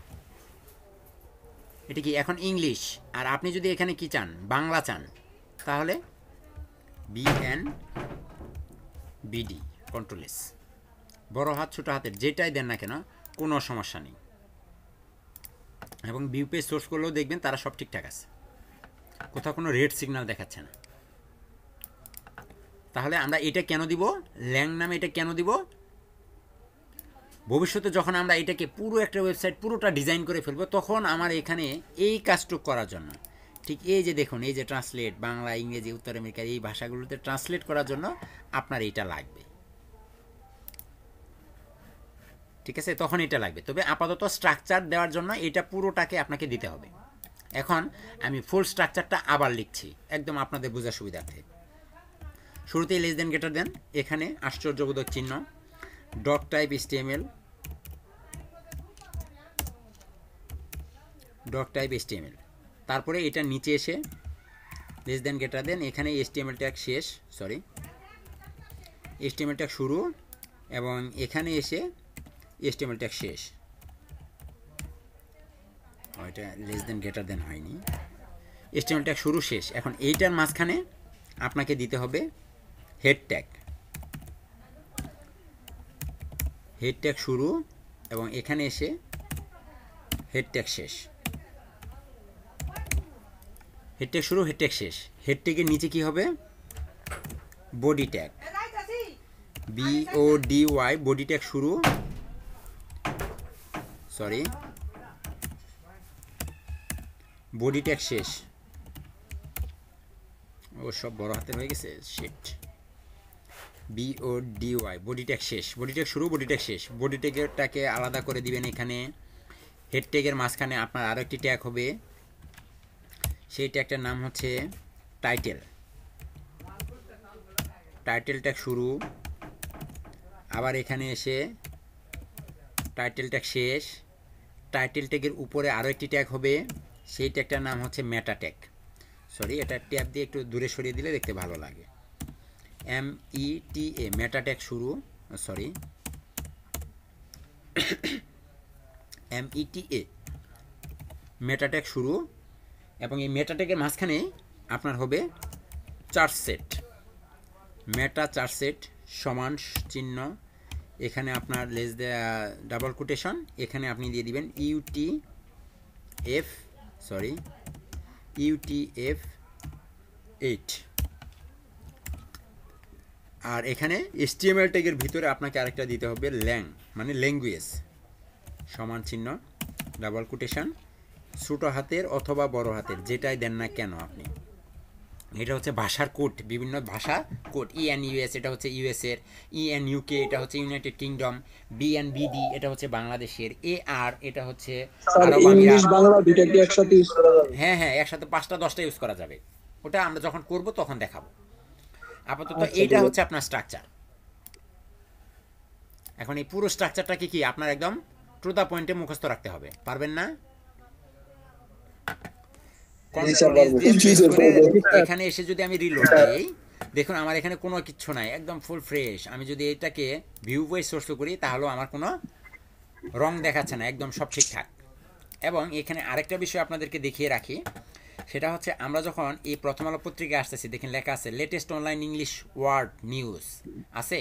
Speaker 1: এটা কি এখন ইংলিশ, আর আপনি যদি এখানে কি চান বাংলা চান তাহলে BNBD কন্ট্রোল S, বড় হাত ছোট হাতের যেটাই দেন না কেন কোনো সমস্যা নেই। এবং ভিউ পেজ সোর্স করলেও দেখবেন তারা সব ঠিকঠাক আছে, কোথাও কোনো রেড সিগন্যাল দেখাচ্ছে না। তাহলে আমরা এটা কেন দিব, ল্যাং নামে এটা কেন দিব? ভবিষ্যতে যখন আমরা এটাকে পুরো একটা ওয়েবসাইট পুরোটা ডিজাইন করে ফেলবো তখন আমার এখানে এই কাজটুক করার জন্য, ঠিক এই যে দেখুন এই যে ট্রান্সলেট বাংলা ইংরেজি উত্তর আমেরিকার এই ভাষাগুলোতে ট্রান্সলেট করার জন্য আপনার এটা লাগবে, ঠিক আছে? তখন এটা লাগবে। তবে আপাতত স্ট্রাকচার দেওয়ার জন্য এটা পুরোটাকে আপনাকে দিতে হবে। এখন আমি ফুল স্ট্রাকচারটা আবার লিখছি একদম আপনাদের বোঝার সুবিধার্থে। শুরুতেই লেস দেন গ্রেটার দেন, এখানে আশ্চর্যবোধক চিহ্ন, doc type HTML, doc type HTML, তারপরে এটা নিচে এসে লেস দেন গ্রেটার দেন, এখানে HTML ট্যাগ শেষ, সরি HTML ট্যাগ শুরু, এবং এখানে এসে HTML ট্যাগ শেষ। এটা লেস দেন গ্রেটার দেন হয়নি, HTML ট্যাগ শুরু শেষ। এখন এইটার মাঝখানে আপনাকে দিতে হবে হেড ট্যাগ, হেড ট্যাগ শুরু এবং এখানে এসে হেড ট্যাগ শেষ, হেড ট্যাগ শুরু হেড ট্যাগ শেষ। হেড ট্যাগের নিচে কি হবে? Body tag, BODY, body tag শুরু, সরি বডি ট্যাগ শেষ। ও সব বড় হাতের হয়ে গেছে, শিট। BODY, বডি ট্যাগ শেষ, বডি ট্যাগ শুরু বডি ট্যাগ শেষ। বডি ট্যাগটাকে আলাদা করে দিবেন। এখানে হেড ট্যাগের মাঝখানে আপনার আরও একটি ট্যাগ হবে, সেই ট্যাগটার নাম হচ্ছে টাইটেল, টাইটেল ট্যাগ শুরু, আবার এখানে এসে টাইটেল ট্যাগ শেষ। টাইটেল ট্যাগের উপরে আরও একটি ট্যাগ হবে, সেই ট্যাগটার নাম হচ্ছে মেটা ট্যাগ, সরি এটা ট্যাব দিয়ে একটু দূরে সরিয়ে দিলে দেখতে ভালো লাগে। META, মেটা ট্যাগ শুরু, সরি META, মেটা ট্যাগ শুরু, এবং এই মেটা ট্যাগের মাঝখানে আপনার হবে চার্ট সেট, মেটা চার্ট সেট সমান চিহ্ন, এখানে আপনার লেস ডাবল কোটেশন, এখানে আপনি দিয়ে দিবেন UTF-8। আর এখানে HTML ট্যাগের ভিতরে আপনাকে আরেকটা দিতে হবে মানে ল্যাঙ্গুয়েজ সমান চিহ্ন ডাবল কোটেশন ছোট হাতের অথবা বড় হাতের যেটাই দেন না কেন আপনি। এটা হচ্ছে ভাষার কোড, বিভিন্ন ভাষা কোড। ENUS এটা হচ্ছে US এর, ENUK এটা হচ্ছে ইউনাইটেড কিংডম, BNBD এটা হচ্ছে বাংলাদেশের, AR এটা হচ্ছে আরব
Speaker 4: ইংলিশ
Speaker 1: আমিরাত।
Speaker 4: বাংলা দুইটা কি একসাথে ইউজ করা যাবে?
Speaker 1: হ্যাঁ হ্যাঁ, একসাথে 5টা 10টা ইউজ করা যাবে। ওটা আমরা যখন করব তখন দেখাবো। আপাতত এইটা হচ্ছে আপনার স্ট্রাকচার। এখন এই পুরো স্ট্রাকচারটাকে কি আপনার একদম টু দ্য পয়েন্টে মুখস্থ রাখতে হবে, পারবেন না? এখানে এসে যদি আমি রিলোড দিই, দেখুন আমার এখানে কোনো কিচ্ছু নাই, একদম ফুল ফ্রেশ। আমি যদি এটাকে ভিউ বই সোর্স করি তাহলেও আমার কোনো রং দেখাচ্ছে না, একদম সব ঠিকঠাক। এবং এখানে আরেকটা বিষয় আপনাদেরকে দেখিয়ে রাখি, সেটা হচ্ছে আমরা যখন এই প্রথম আলো পত্রিকা আসতেছি, দেখেন লেখা আছে latest online English word news আছে,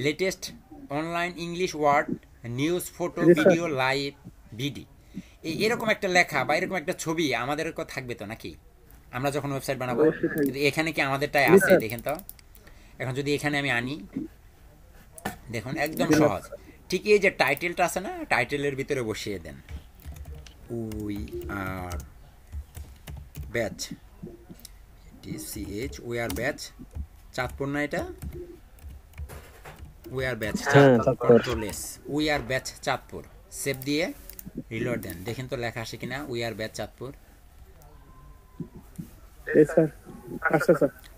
Speaker 1: latest online English word news, photo, video, live, ভিডি, এরকম একটা লেখা বা এরকম একটা ছবি আমাদের থাকবে তো নাকি আমরা যখন ওয়েবসাইট বানাবো? কিন্তু এখানে কি আমাদেরটাই আছে? দেখেন তো, এখন যদি এখানে আমি আনি, দেখুন একদম সহজ। ঠিক এই যে টাইটেলটা আছে না, টাইটেলের ভিতরে বসিয়ে দেন we are batch, TCH we are batch Chandpur না এটা? We are batch control S we are batch Chandpur, save দিয়ে রিলোড দেন, দেখেন তো লেখা আসে কিনা উই আর ব্যাচ চাঁদপুর।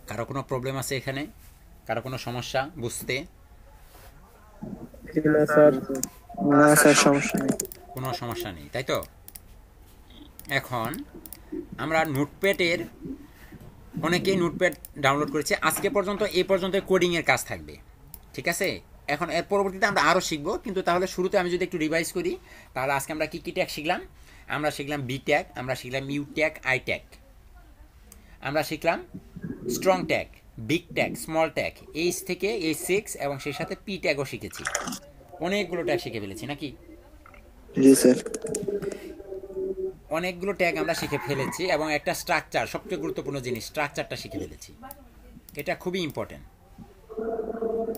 Speaker 1: কারো কোনো প্রবলেম আছে এখানে? কারো কোনো সমস্যা বুঝতে?
Speaker 4: না স্যার, সমস্যা নেই।
Speaker 1: কোনো সমস্যা নেই, তাই তো? এখন আমরা নোটপ্যাডের, অনেকেই নোটপ্যাড ডাউনলোড করেছে, আজকে পর্যন্ত এই পর্যন্ত কোডিংয়ের কাজ থাকবে, ঠিক আছে? এখন এর পরবর্তীতে আমরা আরও শিখবো, কিন্তু তাহলে শুরুতে আমি যদি একটু রিভাইজ করি, তাহলে আজকে আমরা কী কী ট্যাগ শিখলাম? আমরা শিখলাম বি ট্যাগ, আমরা শিখলাম ইউ ট্যাগ, আই ট্যাগ, আমরা শিখলাম strong tag, big tag, small tag, H থেকে H6 এবং সেই সাথে P ট্যাগও শিখেছি। অনেকগুলো ট্যাগ শিখে ফেলেছি নাকি?
Speaker 4: জি স্যার।
Speaker 1: অনেকগুলো ট্যাগ আমরা শিখে ফেলেছি এবং একটা স্ট্রাকচার, সবচেয়ে গুরুত্বপূর্ণ জিনিস স্ট্রাকচারটা শিখে ফেলেছি। এটা খুবই ইম্পর্টেন্ট,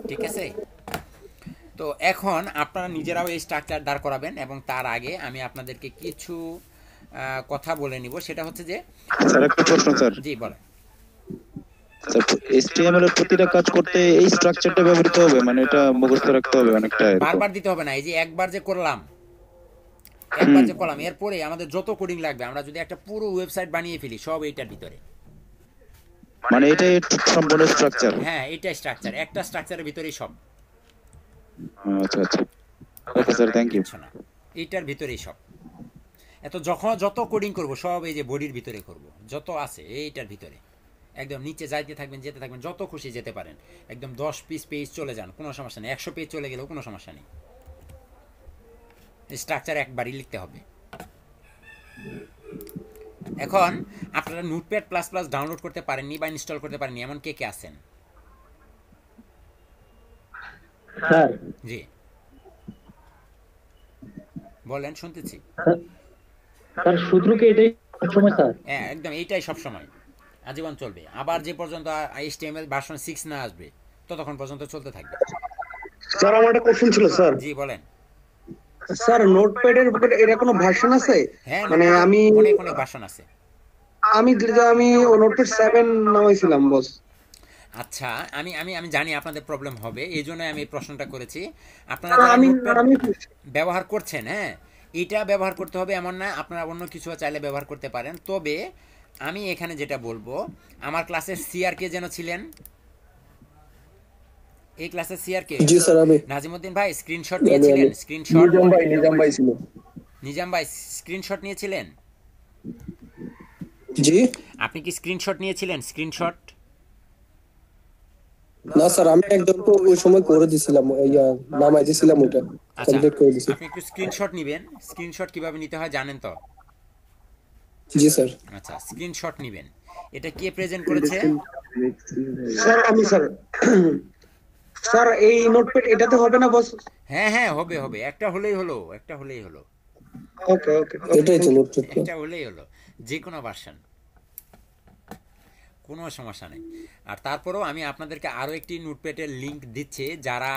Speaker 1: ঠিক আছে? তো এখন আপনারা নিজেরাও এই স্ট্রাকচার দাঁড় করাবেন, এবং তার আগে আমি আপনাদেরকে কিছু কথা বলে নিব। সেটা হচ্ছে যে,
Speaker 3: স্যার একটা প্রশ্ন স্যার।
Speaker 1: জি বলেন।
Speaker 3: স্যার HTML এর প্রতিটা কাজ করতে এই স্ট্রাকচারটা ব্যবহৃত হবে, মানে এটা মুখস্থ রাখতে হবে অনেকটা?
Speaker 1: বারবার দিতে হবে না, এই যে একবার যে করলাম, এরপরে আমাদের যত কোডিং লাগবে, আমরা যদি একটা পুরো ওয়েবসাইট বানিয়ে ফেলি সব এইটার ভিতরে,
Speaker 3: মানে এটাই সম্পূর্ণ স্ট্রাকচার?
Speaker 1: হ্যাঁ এটাই স্ট্রাকচার, একটা স্ট্রাকচারের ভিতরেই সব।
Speaker 3: আচ্ছা আচ্ছা, ওকে স্যার, থ্যাংক ইউ।
Speaker 1: না, এইটার ভিতরেই সব। যত কোডিং করব সব এই যে বডির ভিতরে করব, যত আছে এইটার ভিতরে। একদম নিচে যেতে থাকবেন, যত খুশি যেতে পারেন, একদম 10 পেজ চলে যান, কোনো সমস্যা নেই, 100 পেজ চলে গেলেও কোনো সমস্যা নেই। স্ট্রাকচার একবারই লিখতে হবে। এখন আপনারা নোটপ্যাড প্লাস প্লাস ডাউনলোড করতে পারেননি বা ইনস্টল করতে পারেননি এমন কে কে আছেন?
Speaker 2: স্যার
Speaker 1: জি বলেন, শুনতেছি।
Speaker 2: স্যার শুধু কি এটাই সময় স্যার?
Speaker 1: হ্যাঁ একদম এইটাই সব সময় আজীবন চলবে। আবার যে পর্যন্ত HTML ভার্সন 6 না আসবে ততক্ষণ পর্যন্ত চলতে থাকবে।
Speaker 4: স্যার আমার একটা কোশ্চেন ছিল স্যার।
Speaker 1: জি বলেন।
Speaker 4: স্যার নোটপ্যাডের এর কোনো ভার্সন আছে?
Speaker 1: হ্যাঁ
Speaker 4: মানে আমি
Speaker 1: অনেক ভার্সন আছে।
Speaker 4: আমি নোটপ্যাড 7 নামাইছিলাম বস।
Speaker 1: আচ্ছা, আমি আমি আমি জানি আপনাদের প্রবলেম হবে, এই জন্য আমি এই প্রশ্নটা করেছি। আপনারা যারা নোটপ্যাড ব্যবহার করছেন, হ্যাঁ এটা ব্যবহার করতে হবে এমন না, আপনারা অন্য কিছু চাইলে ব্যবহার করতে পারেন। তবে আমি এখানে যেটা বলবো, আমার ক্লাসের সিআরকে যেন ছিলেন, এই ক্লাসের সিআরকে।
Speaker 4: জি স্যার। আমি
Speaker 1: নাজিমউদ্দিন ভাই স্ক্রিনশট নিয়েছিলেন? স্ক্রিনশট
Speaker 4: নিজাম ভাই ছিল।
Speaker 1: নিজাম ভাই স্ক্রিনশট নিয়েছিলেন?
Speaker 4: জি
Speaker 1: আপনি কি স্ক্রিনশট নিয়েছিলেন? স্ক্রিনশট
Speaker 4: না স্যার, আমি একদম তো ওই সময় করে দিছিলাম, নামাই দিছিলাম, ওটা কমপ্লিট করে দিছি।
Speaker 1: আপনি একটু স্ক্রিনশট নেবেন। স্ক্রিনশট কিভাবে নিতে হয় জানেন তো?
Speaker 4: জি স্যার।
Speaker 1: আচ্ছা, স্ক্রিনশট নেবেন। এটা কে প্রেজেন্ট করেছে?
Speaker 4: স্যার আমি স্যার। স্যার এই নোটপ্যাড এটাতে হবে না বস?
Speaker 1: হ্যাঁ হ্যাঁ হবে, একটা হলেই হলো,
Speaker 4: ওকে ওকে, এটাই তো নোটপ্যাড,
Speaker 1: একটা হলেই হলো, যে কোনো ভার্সন। কোনো সমস্যা নেই। আর তারপরেও আমি আপনাদেরকে আরও একটি নোটপ্যাডের লিঙ্ক দিচ্ছি, যারা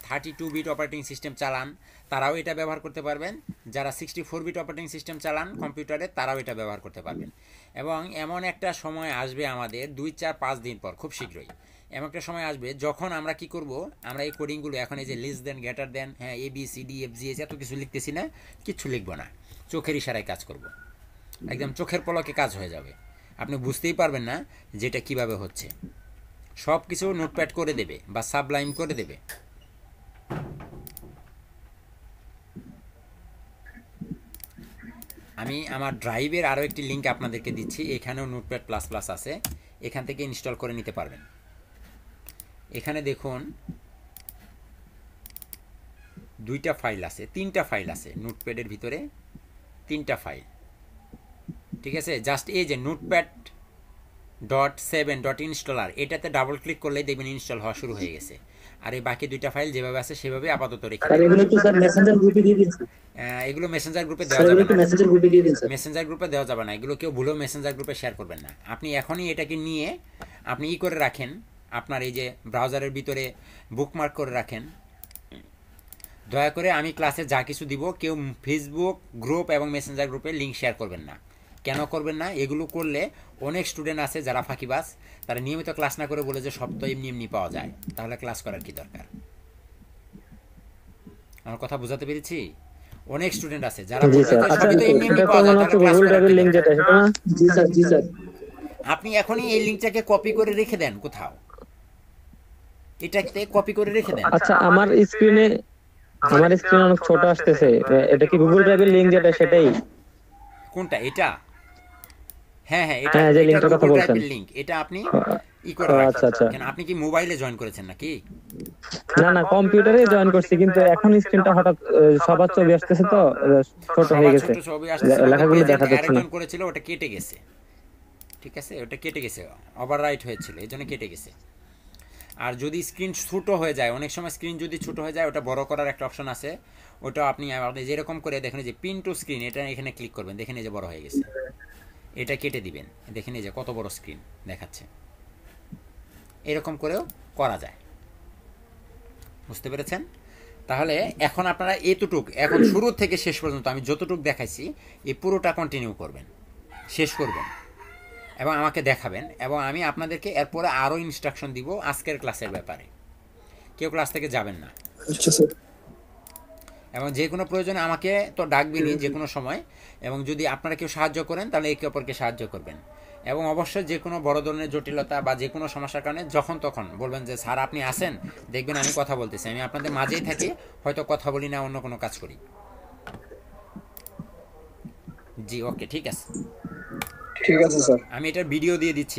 Speaker 1: 32 বিট অপারেটিং সিস্টেম চালান তারাও এটা ব্যবহার করতে পারবেন, যারা 64 বিট অপারেটিং সিস্টেম চালান কম্পিউটারে তারাও এটা ব্যবহার করতে পারবেন। এবং এমন একটা সময় আসবে আমাদের 2-4-5 দিন পর, খুব শীঘ্রই এমন একটা সময় আসবে যখন আমরা কি করব, আমরা এই কোডিংগুলো এখন এই যে লেস দেন, গ্রেটার দেন, হ্যাঁ ABCDFGH এত কিছু লিখতেছি না, কিচ্ছু লিখবো না, চোখের ইশারায় কাজ করব, একদম চোখের পলকে কাজ হয়ে যাবে, আপনি বুঝতেই পারবেন না যেটা কিভাবে হচ্ছে। সব কিছু নোটপ্যাড করে দেবে বা সাবলাইম করে দেবে। আমি আমার ড্রাইভের আরও একটি লিঙ্ক আপনাদেরকে দিচ্ছি, এখানেও নোটপ্যাড প্লাস প্লাস আছে, এখান থেকে ইনস্টল করে নিতে পারবেন। এখানে দেখুন 2টা ফাইল আছে, 3টা ফাইল আছে নোটপ্যাডের ভিতরে, 3টা ফাইল, ঠিক আছে। জাস্ট এই যে notepad.7.installer এটাতে ডাবল ক্লিক করলেই দেখবেন ইনস্টল হওয়া শুরু হয়ে গেছে। আর এই বাকি 2টা ফাইল যেভাবে আছে সেভাবে আপাতত রেখে
Speaker 5: স্যার এগুলো কি স্যার মেসেঞ্জার গ্রুপে দিয়ে দিন স্যার?
Speaker 1: এগুলো মেসেঞ্জার গ্রুপে
Speaker 5: স্যার
Speaker 1: দেওয়া
Speaker 5: এগুলো
Speaker 1: যাবে
Speaker 5: একটু
Speaker 1: না,
Speaker 5: মেসেঞ্জার গ্রুপে দিয়ে দিন স্যার।
Speaker 1: মেসেঞ্জার গ্রুপে দেওয়া যাবে না, এগুলো কেউ ভুলেও মেসেঞ্জার গ্রুপে শেয়ার করবেন না। আপনি এখনই এটাকে নিয়ে আপনি করে রাখেন, আপনার এই যে ব্রাউজারের ভিতরে বুকমার্ক করে রাখেন। দয়া করে আমি ক্লাসে যা কিছু দিব কেউ ফেসবুক গ্রুপ এবং মেসেঞ্জার গ্রুপে লিঙ্ক শেয়ার করবেন না। কেন করবেন না? এগুলো করলে অনেক স্টুডেন্ট আছে যারা ফাঁকিবাজ, তারা নিয়মিত ক্লাস না করে বলে যে সব তো এমনি এমনি পাওয়া যায়, তাহলে ক্লাস করার কি দরকার? আমার কথা বুঝাতে পেরেছি? অনেক স্টুডেন্ট আছে যারা
Speaker 2: জি
Speaker 1: বলে
Speaker 2: স্যার।
Speaker 1: যে
Speaker 2: আচ্ছা,
Speaker 1: সবই তো এমনি এমনি
Speaker 2: এটা তো
Speaker 1: পাওয়া যায়,
Speaker 2: মনে
Speaker 1: তাহলে
Speaker 2: হচ্ছে
Speaker 1: ক্লাস
Speaker 2: গুগল
Speaker 1: করার
Speaker 2: ড্রাইভের
Speaker 1: কি
Speaker 2: লিঙ্ক
Speaker 1: দরকার?
Speaker 2: যেটা, সেটা না?
Speaker 5: জি স্যার, জি স্যার।
Speaker 1: আপনি এখনই এই লিঙ্কটাকে কপি করে রেখে দেন কোথাও, এটাকে কপি করে রেখে দেন।
Speaker 2: আচ্ছা, আমার স্ক্রিনে অনেক ছোট আসতেছে, এটা কি গুগল ড্রাইভের লিঙ্ক যেটা সেটাই?
Speaker 1: কোনটা এটা? হ্যাঁ হ্যাঁ, এটা
Speaker 2: হ্যাঁ, যে লিঙ্কটার কথা
Speaker 1: গুগল
Speaker 2: বলছেন।
Speaker 1: ড্রাইভের লিঙ্ক, এটা আপনি করে
Speaker 2: ও,
Speaker 1: রাখেন।
Speaker 2: আচ্ছা আচ্ছা।
Speaker 1: কেন আপনি কি মোবাইলে জয়েন করেছেন নাকি?
Speaker 2: না কম্পিউটারে জয়েন করছি, কিন্তু এখন স্ক্রিনটা হঠাৎ সবার ছবি আসতেছে তো ছোট হয়ে
Speaker 1: সবার
Speaker 2: গেছে,
Speaker 1: ছোট ছবি আসছে,
Speaker 2: লেখাগুলো দেখা যাচ্ছে না।
Speaker 1: আরেকজন করেছিল ওটা কেটে গেছে, ঠিক আছে, ওটা কেটে গেছে, ওভাররাইট হয়েছিল এই জন্য কেটে গেছে। আর যদি স্ক্রিন ছোট হয়ে যায়, অনেক সময় স্ক্রিন যদি ছোট হয়ে যায়, ওটা বড় করার একটা অপশন আছে, ওটা আপনি যেরকম করে দেখেন যে পিন টু স্ক্রিন, এটা এখানে ক্লিক করবেন, দেখেন এই যে বড় হয়ে গেছে, এটা কেটে দিবেন, দেখেন এই যে কত বড় স্ক্রিন দেখাচ্ছে। এরকম করেও করা যায়, বুঝতে পেরেছেন? তাহলে এখন আপনারা এতটুক, এখন শুরু থেকে শেষ পর্যন্ত আমি যতটুক দেখাইছি এই পুরোটা কন্টিনিউ করবেন, শেষ করবেন এবং আমাকে দেখাবেন, এবং আমি আপনাদেরকে এরপরে আরও ইনস্ট্রাকশন দিব আজকের ক্লাসের ব্যাপারে। কেউ ক্লাস থেকে যাবেন না,
Speaker 5: আচ্ছা স্যার।
Speaker 1: এবং যে কোনো প্রয়োজনে আমাকে তো ডাকবেনই যে কোনো সময়, এবং যদি আপনারা কেউ সাহায্য করেন তাহলে একে অপরকে সাহায্য করবেন। এবং অবশ্যই যে কোনো বড় ধরনের জটিলতা বা যে কোনো সমস্যার কারণে যখন তখন বলবেন যে স্যার আপনি আসেন, দেখবেন আমি কথা বলতেছি, আমি আপনাদের মাঝেই থাকি, হয়তো কথা বলি না, অন্য কোনো কাজ করি। জি ওকে, ঠিক আছে,
Speaker 5: ঠিক আছে স্যার।
Speaker 1: আমি এটার ভিডিও দিয়ে দিচ্ছি।